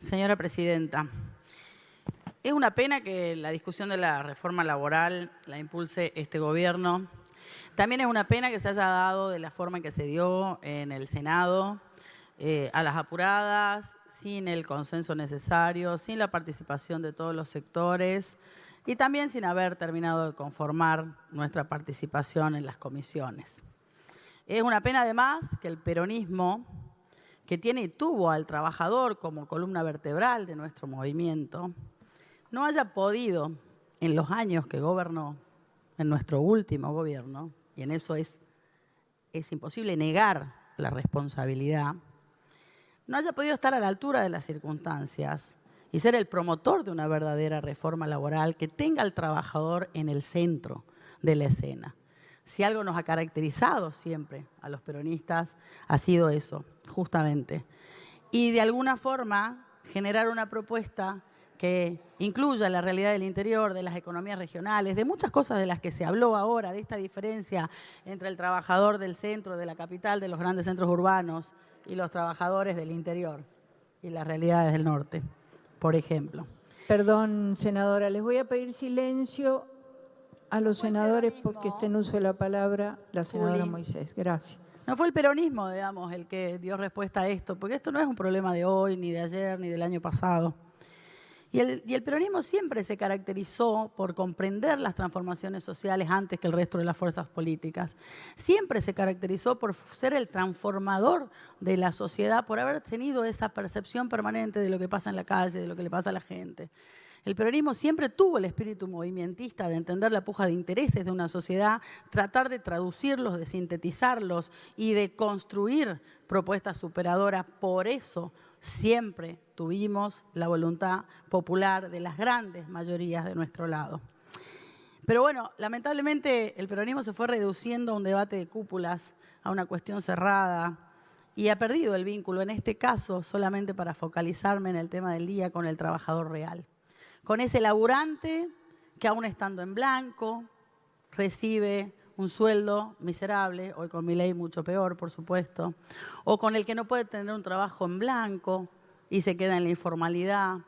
Señora Presidenta, es una pena que la discusión de la reforma laboral la impulse este gobierno. También es una pena que se haya dado de la forma en que se dio en el Senado, a las apuradas, sin el consenso necesario, sin la participación de todos los sectores y también sin haber terminado de conformar nuestra participación en las comisiones. Es una pena además que el peronismo, que tiene y tuvo al trabajador como columna vertebral de nuestro movimiento, no haya podido, en los años que gobernó, en nuestro último gobierno, y en eso es imposible negar la responsabilidad, no haya podido estar a la altura de las circunstancias y ser el promotor de una verdadera reforma laboral que tenga al trabajador en el centro de la escena. Si algo nos ha caracterizado siempre a los peronistas, ha sido eso, justamente. Y de alguna forma generar una propuesta que incluya la realidad del interior, de las economías regionales, de muchas cosas de las que se habló ahora, de esta diferencia entre el trabajador del centro, de la capital, de los grandes centros urbanos y los trabajadores del interior y las realidades del norte, por ejemplo. Perdón, senadora, les voy a pedir silencio a los senadores porque está en uso de la palabra la senadora Moisés. Gracias. No fue el peronismo, digamos, el que dio respuesta a esto, porque esto no es un problema de hoy, ni de ayer, ni del año pasado. Y el peronismo siempre se caracterizó por comprender las transformaciones sociales antes que el resto de las fuerzas políticas. Siempre se caracterizó por ser el transformador de la sociedad, por haber tenido esa percepción permanente de lo que pasa en la calle, de lo que le pasa a la gente. El peronismo siempre tuvo el espíritu movimentista de entender la puja de intereses de una sociedad, tratar de traducirlos, de sintetizarlos y de construir propuestas superadoras. Por eso siempre tuvimos la voluntad popular de las grandes mayorías de nuestro lado. Pero bueno, lamentablemente el peronismo se fue reduciendo a un debate de cúpulas, a una cuestión cerrada, y ha perdido el vínculo, en este caso solamente para focalizarme en el tema del día, con el trabajador real. Con ese laburante que aún estando en blanco recibe un sueldo miserable, hoy con Milei mucho peor, por supuesto, o con el que no puede tener un trabajo en blanco y se queda en la informalidad,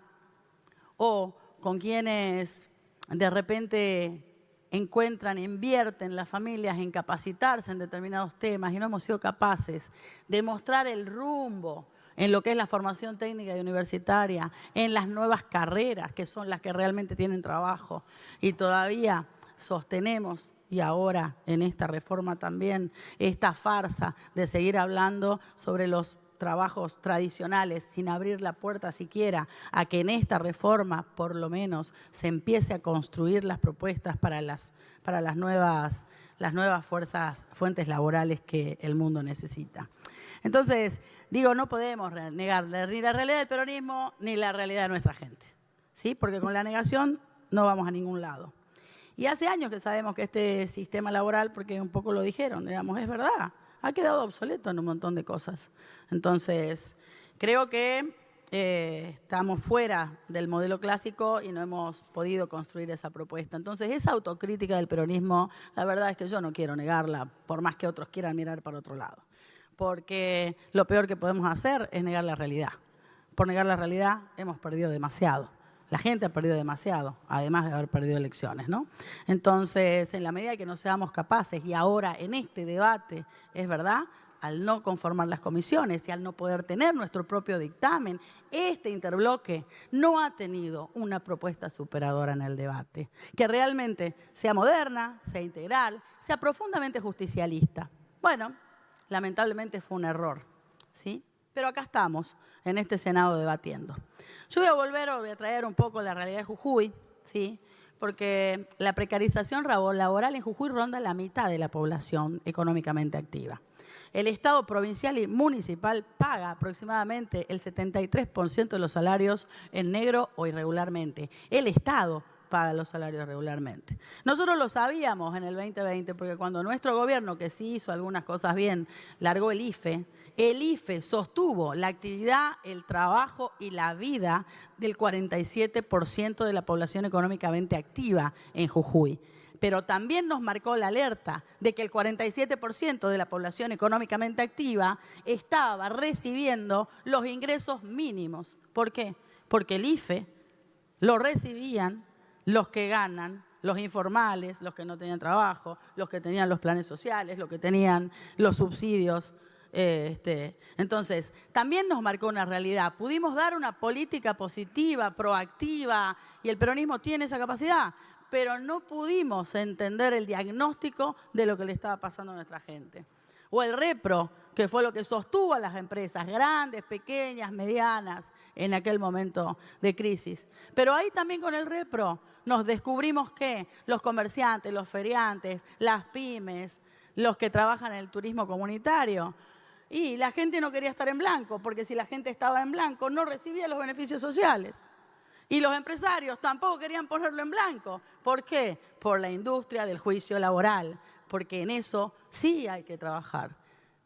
o con quienes de repente encuentran, invierten las familias en capacitarse en determinados temas y no hemos sido capaces de mostrar el rumbo en lo que es la formación técnica y universitaria, en las nuevas carreras, que son las que realmente tienen trabajo. Y todavía sostenemos, y ahora en esta reforma también, esta farsa de seguir hablando sobre los trabajos tradicionales sin abrir la puerta siquiera a que en esta reforma, por lo menos, se empiece a construir las propuestas para las nuevas fuentes laborales que el mundo necesita. Entonces, digo, no podemos negar ni la realidad del peronismo ni la realidad de nuestra gente, ¿sí? Porque con la negación no vamos a ningún lado. Y hace años que sabemos que este sistema laboral, porque un poco lo dijeron, digamos, es verdad, ha quedado obsoleto en un montón de cosas. Entonces, creo que estamos fuera del modelo clásico y no hemos podido construir esa propuesta. Entonces, esa autocrítica del peronismo, la verdad es que yo no quiero negarla, por más que otros quieran mirar para otro lado. Porque lo peor que podemos hacer es negar la realidad. Por negar la realidad hemos perdido demasiado. La gente ha perdido demasiado, además de haber perdido elecciones, ¿no? Entonces, en la medida que no seamos capaces, y ahora en este debate, es verdad, al no conformar las comisiones y al no poder tener nuestro propio dictamen, este interbloque no ha tenido una propuesta superadora en el debate, que realmente sea moderna, sea integral, sea profundamente justicialista. Bueno, lamentablemente fue un error, ¿sí? Pero acá estamos, en este Senado debatiendo. Yo voy a traer un poco la realidad de Jujuy, ¿sí? Porque la precarización laboral en Jujuy ronda la mitad de la población económicamente activa. El Estado provincial y municipal paga aproximadamente el 73% de los salarios en negro o irregularmente. El Estado paga los salarios regularmente. Nosotros lo sabíamos en el 2020 porque cuando nuestro gobierno, que sí hizo algunas cosas bien, largó el IFE sostuvo la actividad, el trabajo y la vida del 47% de la población económicamente activa en Jujuy. Pero también nos marcó la alerta de que el 47% de la población económicamente activa estaba recibiendo los ingresos mínimos. ¿Por qué? porque el IFE lo recibían los que ganan, los informales, los que no tenían trabajo, los que tenían los planes sociales, los que tenían los subsidios. Entonces, también nos marcó una realidad. Pudimos dar una política positiva, proactiva, y el peronismo tiene esa capacidad, pero no pudimos entender el diagnóstico de lo que le estaba pasando a nuestra gente. O el repro, que fue lo que sostuvo a las empresas, grandes, pequeñas, medianas, en aquel momento de crisis. Pero ahí también con el repro nos descubrimos que los comerciantes, los feriantes, las pymes, los que trabajan en el turismo comunitario, y la gente no quería estar en blanco, porque si la gente estaba en blanco no recibía los beneficios sociales. Y los empresarios tampoco querían ponerlo en blanco. ¿Por qué? Por la industria del juicio laboral, porque en eso sí hay que trabajar.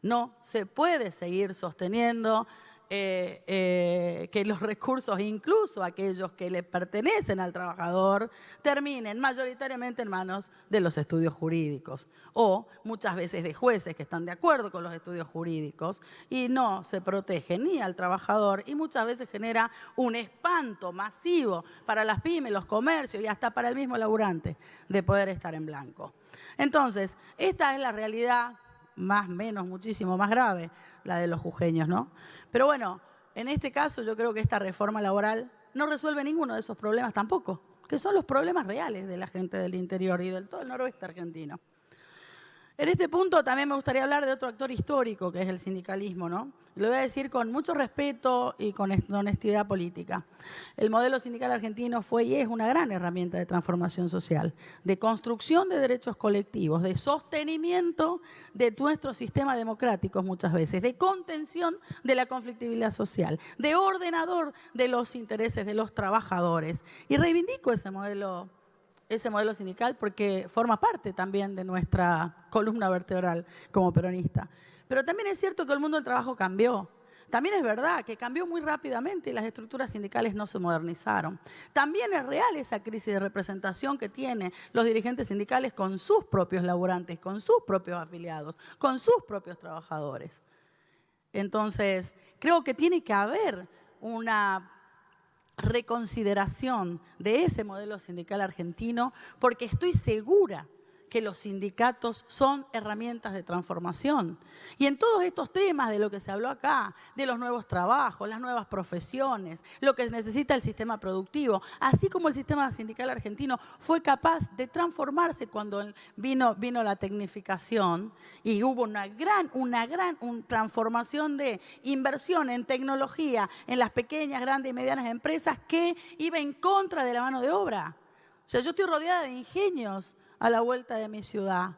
No se puede seguir sosteniendo que los recursos, incluso aquellos que le pertenecen al trabajador, terminen mayoritariamente en manos de los estudios jurídicos o muchas veces de jueces que están de acuerdo con los estudios jurídicos y no se protege ni al trabajador y muchas veces genera un espanto masivo para las pymes, los comercios y hasta para el mismo laburante de poder estar en blanco. Entonces, esta es la realidad más, menos, muchísimo más grave, la de los jujeños, ¿no? Pero bueno, en este caso yo creo que esta reforma laboral no resuelve ninguno de esos problemas tampoco, que son los problemas reales de la gente del interior y del todo el noroeste argentino. En este punto también me gustaría hablar de otro actor histórico, que es el sindicalismo, ¿no? Lo voy a decir con mucho respeto y con honestidad política. El modelo sindical argentino fue y es una gran herramienta de transformación social, de construcción de derechos colectivos, de sostenimiento de nuestro sistema democrático muchas veces, de contención de la conflictividad social, de ordenador de los intereses de los trabajadores. Y reivindico ese modelo sindical porque forma parte también de nuestra columna vertebral como peronista. Pero también es cierto que el mundo del trabajo cambió. También es verdad que cambió muy rápidamente y las estructuras sindicales no se modernizaron. También es real esa crisis de representación que tienen los dirigentes sindicales con sus propios laburantes, con sus propios afiliados, con sus propios trabajadores. Entonces, creo que tiene que haber una reconsideración de ese modelo sindical argentino, porque estoy segura que los sindicatos son herramientas de transformación. Y en todos estos temas de lo que se habló acá, de los nuevos trabajos, las nuevas profesiones, lo que necesita el sistema productivo, así como el sistema sindical argentino fue capaz de transformarse cuando vino la tecnificación y hubo una gran transformación de inversión en tecnología en las pequeñas, grandes y medianas empresas que iba en contra de la mano de obra. O sea, yo estoy rodeada de ingenios a la vuelta de mi ciudad.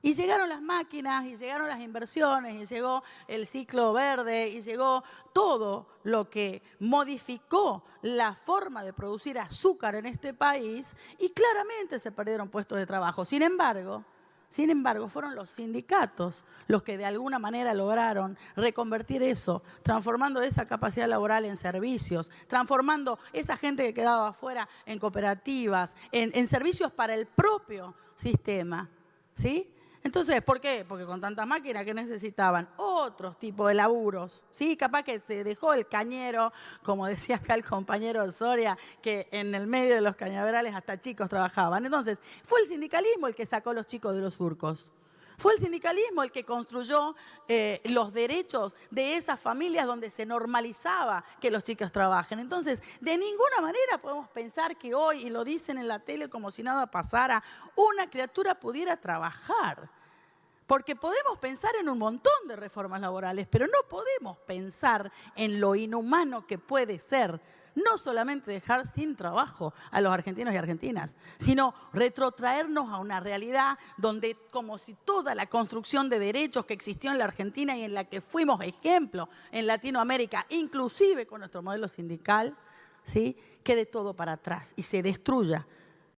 Y llegaron las máquinas, y llegaron las inversiones, y llegó el ciclo verde, y llegó todo lo que modificó la forma de producir azúcar en este país, y claramente se perdieron puestos de trabajo. Sin embargo, fueron los sindicatos los que de alguna manera lograron reconvertir eso, transformando esa capacidad laboral en servicios, transformando esa gente que quedaba afuera en cooperativas, en servicios para el propio sistema, ¿sí? Entonces, ¿por qué? Porque con tantas máquinas que necesitaban otros tipos de laburos, ¿sí? Capaz que se dejó el cañero, como decía acá el compañero Soria, que en el medio de los cañaverales hasta chicos trabajaban. Entonces, fue el sindicalismo el que sacó a los chicos de los surcos. Fue el sindicalismo el que construyó los derechos de esas familias donde se normalizaba que los chicos trabajen. Entonces, de ninguna manera podemos pensar que hoy, y lo dicen en la tele como si nada pasara, una criatura pudiera trabajar. Porque podemos pensar en un montón de reformas laborales, pero no podemos pensar en lo inhumano que puede ser no solamente dejar sin trabajo a los argentinos y argentinas, sino retrotraernos a una realidad donde, como si toda la construcción de derechos que existió en la Argentina y en la que fuimos ejemplo en Latinoamérica, inclusive con nuestro modelo sindical, ¿sí?, quede todo para atrás y se destruya